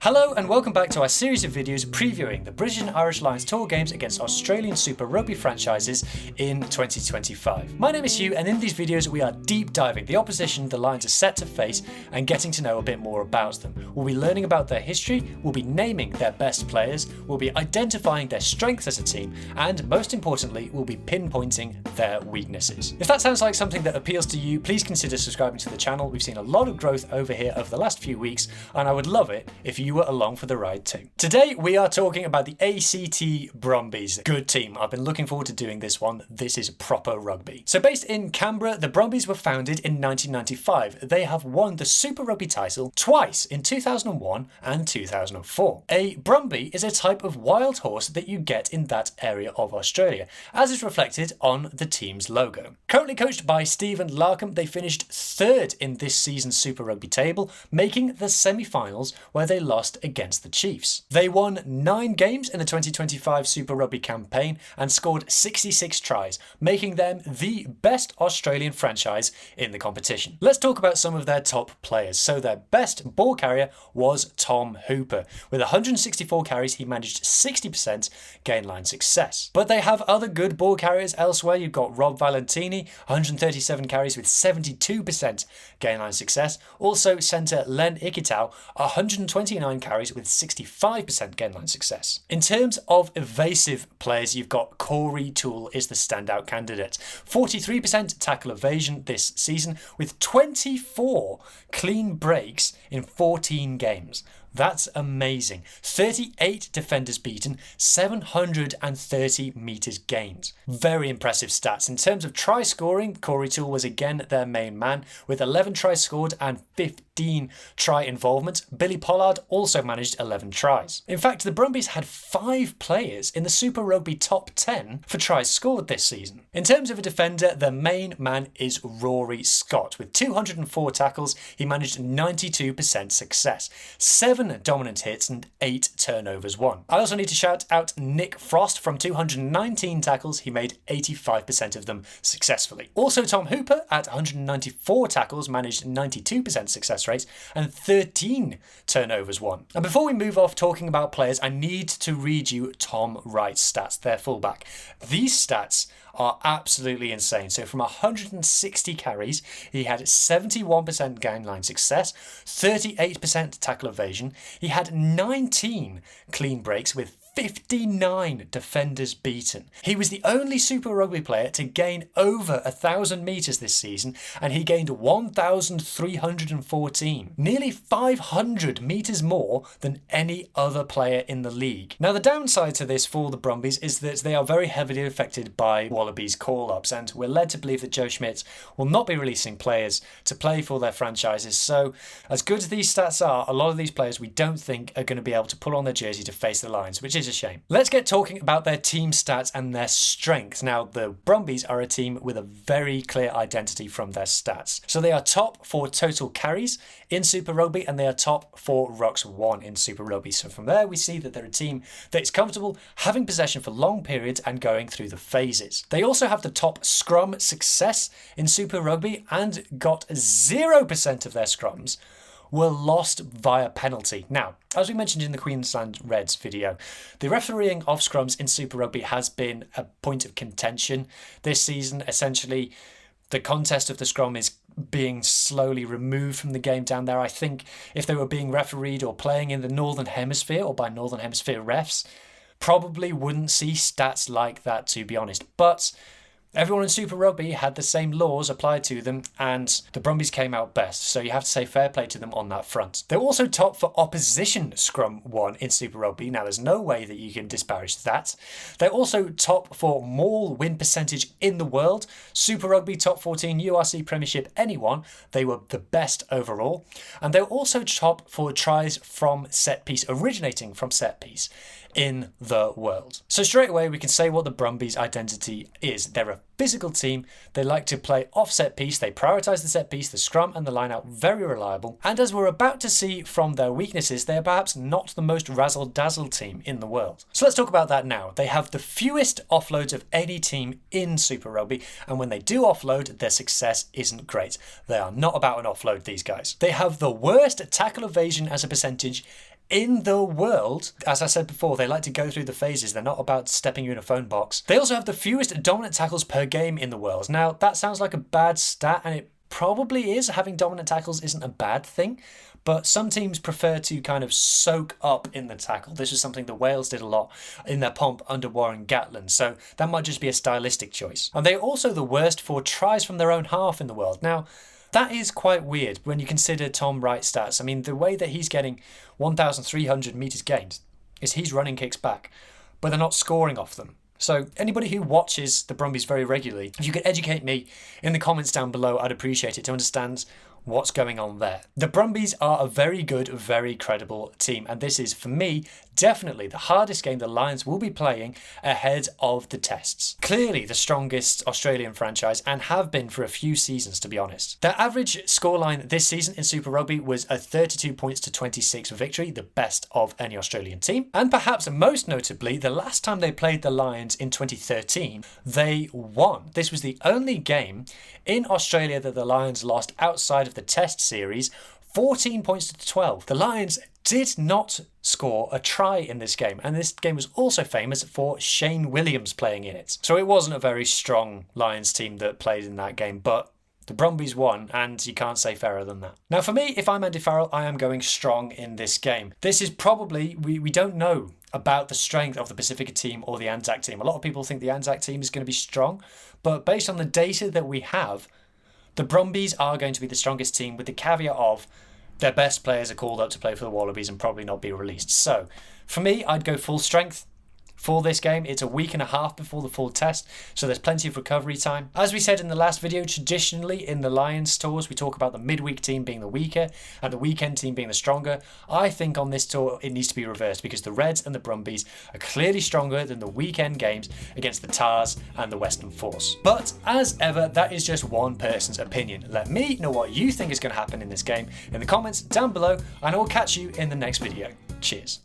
Hello and welcome back to our series of videos previewing the British and Irish Lions tour games against Australian Super Rugby franchises in 2025. My name is Hugh, and in these videos we are deep diving the opposition the Lions are set to face and getting to know a bit more about them. We'll be learning about their history, we'll be naming their best players, we'll be identifying their strengths as a team, and most importantly we'll be pinpointing their weaknesses. If that sounds like something that appeals to you, please consider subscribing to the channel. We've seen a lot of growth over here over the last few weeks, and I would love it if you were along for the ride too. Today we are talking about the ACT Brumbies. Good team. I've been looking forward to doing this one. This is proper rugby. So based in Canberra, the Brumbies were founded in 1995. They have won the Super Rugby title twice, in 2001 and 2004. A Brumbie is a type of wild horse that you get in that area of Australia, as is reflected on the team's logo. Currently coached by Stephen Larkham, they finished third in this season's Super Rugby table, making the semi-finals where they lost against the Chiefs. They won 9 games in the 2025 Super Rugby campaign and scored 66 tries, making them the best Australian franchise in the competition. Let's talk about some of their top players. So their best ball carrier was Tom Hooper. With 164 carries, he managed 60% gain line success. But they have other good ball carriers elsewhere. You've got Rob Valentini, 137 carries with 72% gain line success. Also centre Len Ikitau, 129 carries with 65% gain line success. In terms of evasive players, you've got Corey Toole is the standout candidate. 43% tackle evasion this season with 24 clean breaks in 14 games. That's amazing. 38 defenders beaten, 730 metres gained. Very impressive stats. In terms of try scoring, Corey Toole was again their main man with 11 tries scored and 15 try involvement. Billy Pollard also managed 11 tries. In fact, the Brumbies had 5 players in the Super Rugby top 10 for tries scored this season. In terms of a defender, the main man is Rory Scott. With 204 tackles, he managed 92% success. 7 dominant hits and 8 turnovers won. I also need to shout out Nick Frost. From 219 tackles, he made 85% of them successfully. Also Tom Hooper at 194 tackles managed 92% success rate and 13 turnovers won. And before we move off talking about players, I need to read you Tom Wright's stats, their fullback. These stats are absolutely insane. So from 160 carries, he had 71% gain line success, 38% tackle evasion. He had 19 clean breaks with 59 defenders beaten. He was the only Super Rugby player to gain over 1,000 metres this season, and he gained 1,314, nearly 500 metres more than any other player in the league. Now the downside to this for the Brumbies is that they are very heavily affected by wallabies call-ups, and we're led to believe that Joe Schmidt will not be releasing players to play for their franchises. So as good as these stats are, a lot of these players we don't think are going to be able to put on their jersey to face the Lions, which is a shame. Let's get talking about their team stats and their strengths. Now, the Brumbies are a team with a very clear identity from their stats. So they are top for total carries in Super Rugby, and they are top for rucks won in Super Rugby. So from there, we see that they're a team that is comfortable having possession for long periods and going through the phases. They also have the top scrum success in Super Rugby and got 0% of their scrums were lost via penalty. Now, as we mentioned in the Queensland Reds video, the refereeing of scrums in Super Rugby has been a point of contention this season. Essentially, the contest of the scrum is being slowly removed from the game down there. I think if they were being refereed or playing in the Northern Hemisphere or by Northern Hemisphere refs, probably wouldn't see stats like that, to be honest. But everyone in Super Rugby had the same laws applied to them, and the Brumbies came out best, so you have to say fair play to them on that front. They're also top for opposition scrum won in Super Rugby. Now, there's no way that you can disparage that. They're also top for maul win percentage in the world. Super Rugby, top 14, URC Premiership, anyone. They were the best overall. And they're also top for tries from set piece, originating from set piece in the world. So straight away we can say what the Brumbies' identity is. They're a physical team. They like to play off set piece. They prioritise the set piece, the scrum and the line out, very reliable. And as we're about to see from their weaknesses, they are perhaps not the most razzle-dazzle team in the world. So let's talk about that now. They have the fewest offloads of any team in Super Rugby, and when they do offload, their success isn't great. They are not about an offload, these guys. They have the worst tackle evasion as a percentage in the world. As I said before, they like to go through the phases. They're not about stepping you in a phone box. They also have the fewest dominant tackles per game in the world. Now, that sounds like a bad stat, and it probably is. Having dominant tackles isn't a bad thing, but some teams prefer to kind of soak up in the tackle. This is something the Wales did a lot in their pomp under Warren Gatland, so that might just be a stylistic choice. And they're also the worst for tries from their own half in the world. Now, that is quite weird when you consider Tom Wright's stats. I mean, the way that he's getting 1,300 metres gained is he's running kicks back, but they're not scoring off them. So anybody who watches the Brumbies very regularly, if you could educate me in the comments down below, I'd appreciate it to understand what's going on there. The Brumbies are a very good, very credible team, and this is, for me, definitely the hardest game the Lions will be playing ahead of the tests. Clearly the strongest Australian franchise, and have been for a few seasons, to be honest. Their average scoreline this season in Super Rugby was a 32 points to 26 victory, the best of any Australian team. And perhaps most notably, the last time they played the Lions in 2013, they won. This was the only game in Australia that the Lions lost outside of the test series, 14 points to 12. The Lions did not score a try in this game, and this game was also famous for Shane Williams playing in it. So it wasn't a very strong Lions team that played in that game, but the Brumbies won, and you can't say fairer than that. Now for me, if I'm Andy Farrell, I am going strong in this game. This is probably, we don't know about the strength of the Pacifica team or the Anzac team. A lot of people think the Anzac team is going to be strong, but based on the data that we have, the Brumbies are going to be the strongest team, with the caveat of their best players are called up to play for the Wallabies and probably not be released. So for me, I'd go full strength for this game. It's a week and a half before the full test, so there's plenty of recovery time. As we said in the last video, traditionally in the Lions tours, we talk about the midweek team being the weaker and the weekend team being the stronger. I think on this tour, it needs to be reversed, because the Reds and the Brumbies are clearly stronger than the weekend games against the Tars and the Western Force. But as ever, that is just one person's opinion. Let me know what you think is going to happen in this game in the comments down below, and I will catch you in the next video. Cheers.